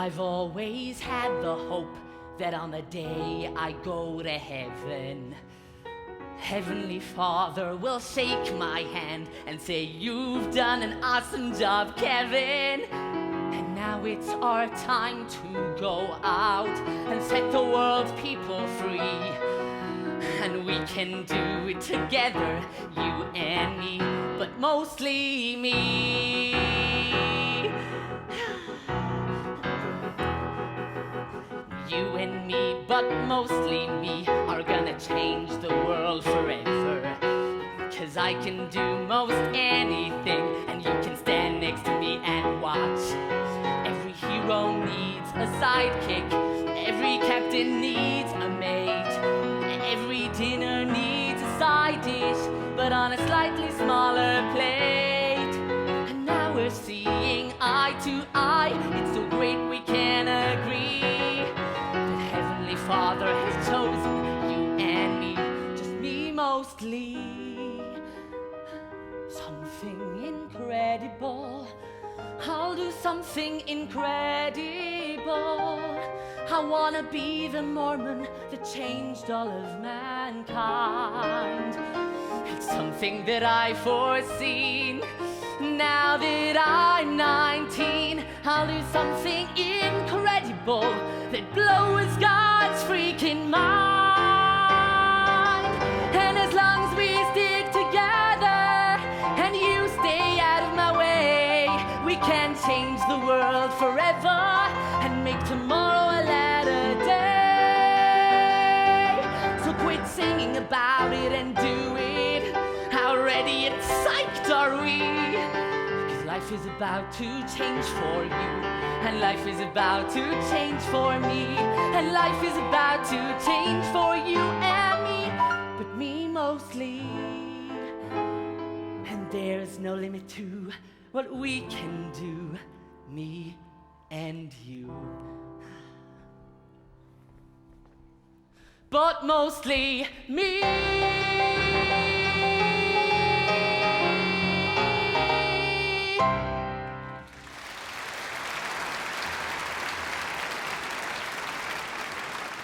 I've always had the hope that on the day I go to heaven, Heavenly Father will shake my hand and say, "You've done an awesome job, Kevin." And now it's our time to go out and set the world's people free. And we can do it together, you and me, but mostly me. You and me, but mostly me, are gonna change the world forever. 'Cause I can do most anything, and you can stand next to me and watch. Every hero needs a sidekick, every captain needs a mate, every dinner needs a side dish, but on a slightly smaller plate. And now we're seeing eye to eye, it's so great we can agree. Father has chosen you and me, just me mostly. Something incredible, I'll do something incredible. I wanna be the Mormon that changed all of mankind. It's something that I've foreseen. Now that I'm 19, I'll do something incredible that blows God's freaking mind. And as long as we stick together and you stay out of my way, we can change the world forever and make tomorrow a latter day. So quit singing about it and do it. How ready and psyched are we? Life is about to change for you, and life is about to change for me, and life is about to change for you and me, but me mostly. And there's no limit to what we can do, me and you. But mostly me.